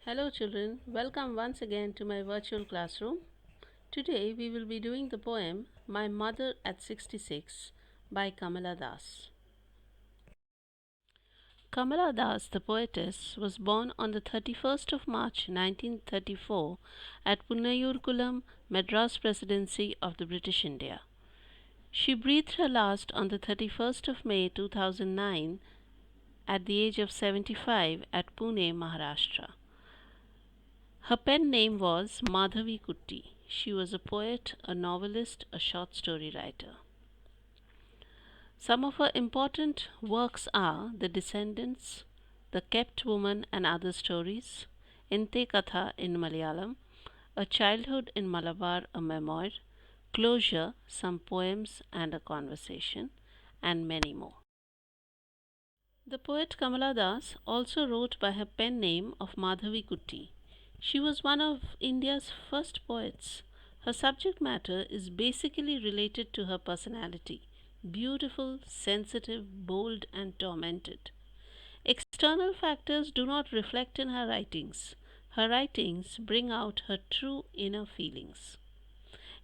Hello children, welcome once again to my virtual classroom. Today we will be doing the poem My Mother at 66 by Kamala Das. Kamala Das, the poetess, was born on the 31st of March 1934 at Punnayurkulam, Madras Presidency of the British India. She breathed her last on the 31st of May 2009 at the age of 75 at Pune, Maharashtra. Her pen name was Madhavi Kutti. She was a poet, a novelist, a short story writer. Some of her important works are The Descendants, The Kept Woman and Other Stories, Inte Katha in Malayalam, A Childhood in Malabar, a memoir, Closure, some poems and a conversation, and many more. The poet Kamala Das also wrote by her pen name of Madhavi Kutti. She was one of India's first poets. Her subject matter is basically related to her personality beautiful, sensitive, bold, and tormented. External factors do not reflect in her writings. Her writings bring out her true inner feelings.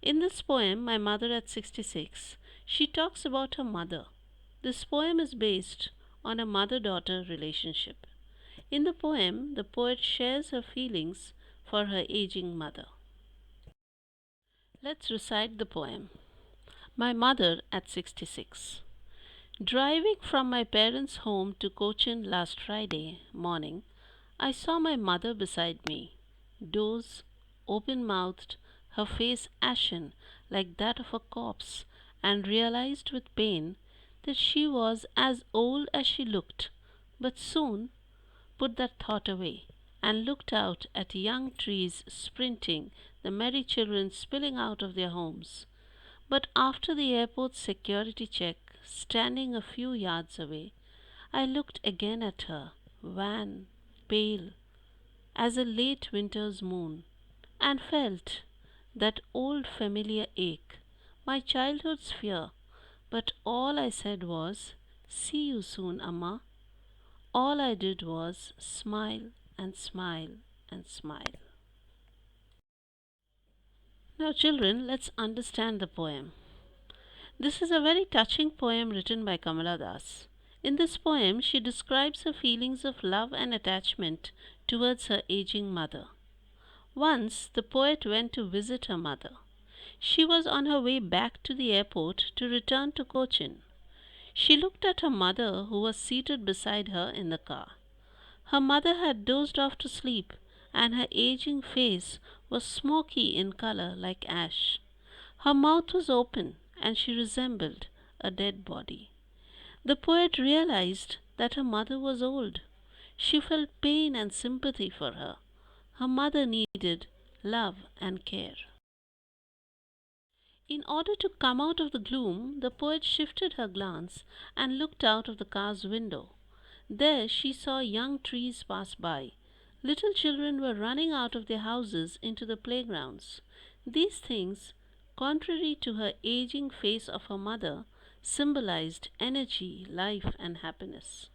In this poem, My Mother at 66, she talks about her mother. This poem is based on a mother daughter relationship. In the poem, the poet shares her feelings for her aging mother. Let's recite the poem. My Mother at 66. Driving from my parents' home to Cochin last Friday morning, I saw my mother beside me, dozed, open mouthed, her face ashen like that of a corpse, and realized with pain that she was as old as she looked, but soon put that thought away and looked out at young trees sprinting, the merry children spilling out of their homes. But after the airport's security check, standing a few yards away, I looked again at her, wan, pale, as a late winter's moon, and felt that old familiar ache, my childhood's fear. But all I said was, See you soon, Amma. All I did was smile and smile and smile. Now, children, let's understand the poem. This is a very touching poem written by Kamala Das. In this poem, she describes her feelings of love and attachment towards her aging mother. Once, the poet went to visit her mother. She was on her way back to the airport to return to Cochin. She looked at her mother, who was seated beside her in the car. Her mother had dozed off to sleep, and her aging face was smoky in color like ash. Her mouth was open, and she resembled a dead body. The poet realized that her mother was old. She felt pain and sympathy for her. Her mother needed love and care. In order to come out of the gloom, the poet shifted her glance and looked out of the car's window. There she saw young trees pass by. Little children were running out of their houses into the playgrounds. These things, contrary to her aging face of her mother, symbolized energy, life, and happiness.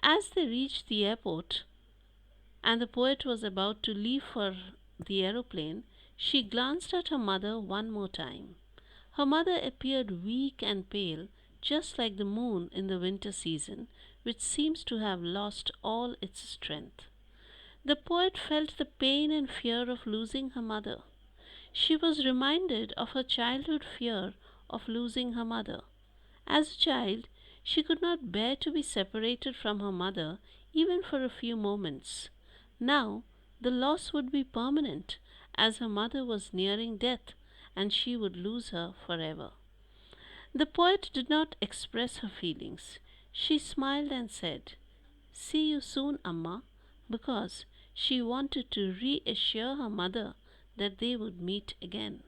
As they reached the airport and the poet was about to leave for the aeroplane, she glanced at her mother one more time. Her mother appeared weak and pale, just like the moon in the winter season, which seems to have lost all its strength. The poet felt the pain and fear of losing her mother. She was reminded of her childhood fear of losing her mother. As a child, she could not bear to be separated from her mother even for a few moments. Now, the loss would be permanent, as her mother was nearing death and she would lose her forever. The poet did not express her feelings. She smiled and said, See you soon, Amma, because she wanted to reassure her mother that they would meet again.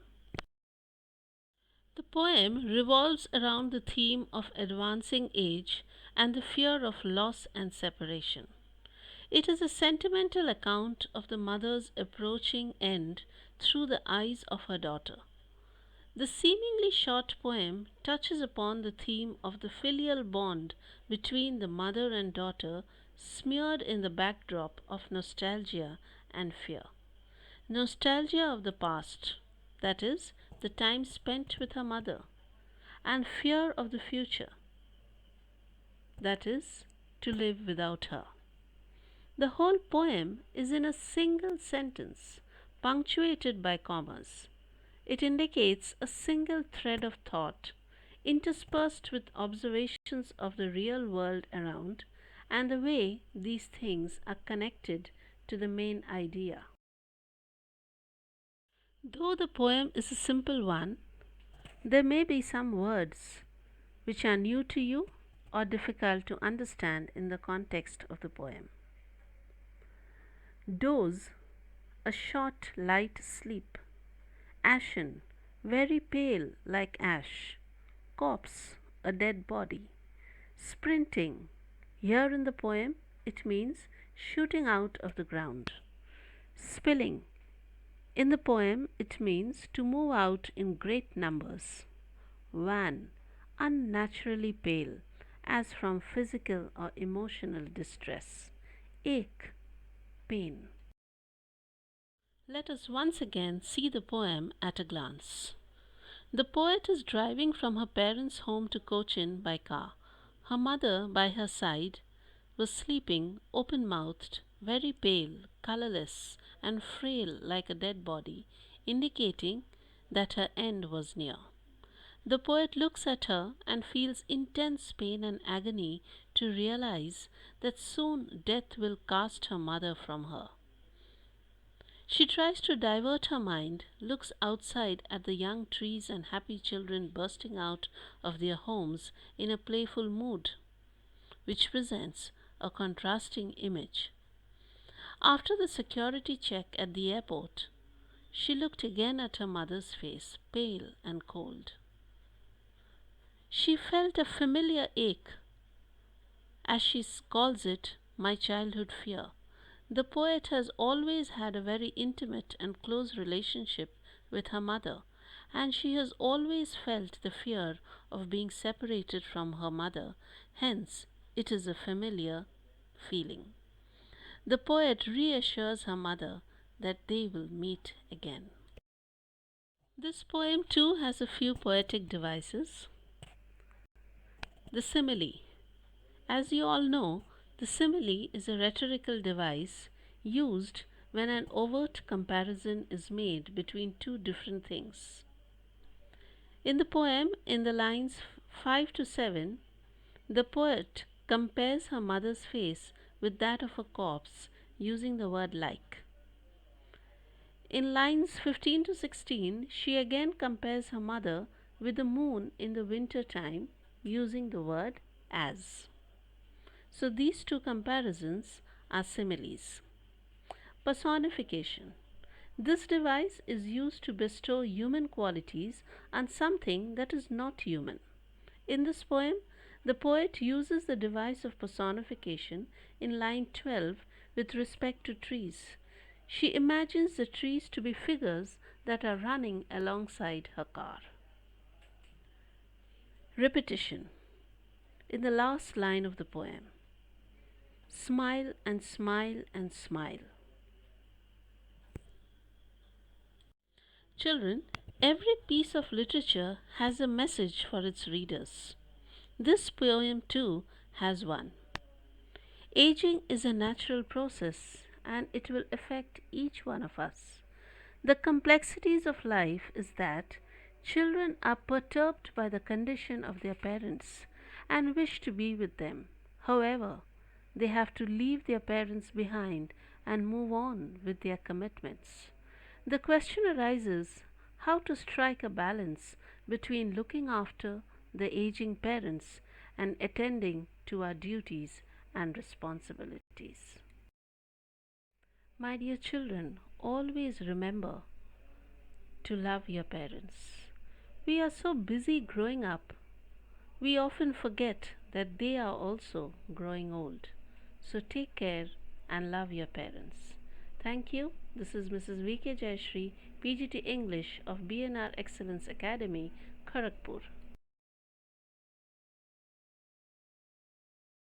The poem revolves around the theme of advancing age and the fear of loss and separation. It is a sentimental account of the mother's approaching end through the eyes of her daughter. The seemingly short poem touches upon the theme of the filial bond between the mother and daughter smeared in the backdrop of nostalgia and fear. Nostalgia of the past, that is, the time spent with her mother, and fear of the future, that is, to live without her. The whole poem is in a single sentence, punctuated by commas. It indicates a single thread of thought, interspersed with observations of the real world around and the way these things are connected to the main idea. Though the poem is a simple one, there may be some words which are new to you or difficult to understand in the context of the poem. Doze, a short light sleep. Ashen, very pale like ash. Corpse, a dead body. Sprinting, here in the poem it means shooting out of the ground. Spilling, in the poem it means to move out in great numbers. Wan, unnaturally pale, as from physical or emotional distress. Ache, pain. Let us once again see the poem at a glance. The poet is driving from her parents' home to Cochin by car. Her mother, by her side, was sleeping, open mouthed, very pale, colourless, and frail like a dead body, indicating that her end was near. The poet looks at her and feels intense pain and agony to realize that soon death will cast her mother from her. She tries to divert her mind, looks outside at the young trees and happy children bursting out of their homes in a playful mood, which presents a contrasting image. After the security check at the airport, she looked again at her mother's face, pale and cold. She felt a familiar ache, as she calls it, my childhood fear. The poet has always had a very intimate and close relationship with her mother, and she has always felt the fear of being separated from her mother, hence, it is a familiar feeling. The poet reassures her mother that they will meet again. This poem too has a few poetic devices. The simile. As you all know, the simile is a rhetorical device used when an overt comparison is made between two different things. In the poem, in the lines 5 to 7, the poet compares her mother's face with that of a corpse using the word like. In lines 15 to 16, she again compares her mother with the moon in the winter time using the word as. So these two comparisons are similes. Personification. This device is used to bestow human qualities on something that is not human. In this poem, the poet uses the device of personification in line 12 with respect to trees. She imagines the trees to be figures that are running alongside her car. Repetition. In the last line of the poem, smile and smile and smile. Children, every piece of literature has a message for its readers. This poem too has one. Aging is a natural process and it will affect each one of us. The complexities of life is that children are perturbed by the condition of their parents and wish to be with them. However, they have to leave their parents behind and move on with their commitments. The question arises how to strike a balance between looking after the aging parents and attending to our duties and responsibilities. My dear children, always remember to love your parents. We are so busy growing up, we often forget that they are also growing old. So take care and love your parents. Thank you. This is Mrs. V.K. Jayashree, PGT English of BNR Excellence Academy, Kharagpur.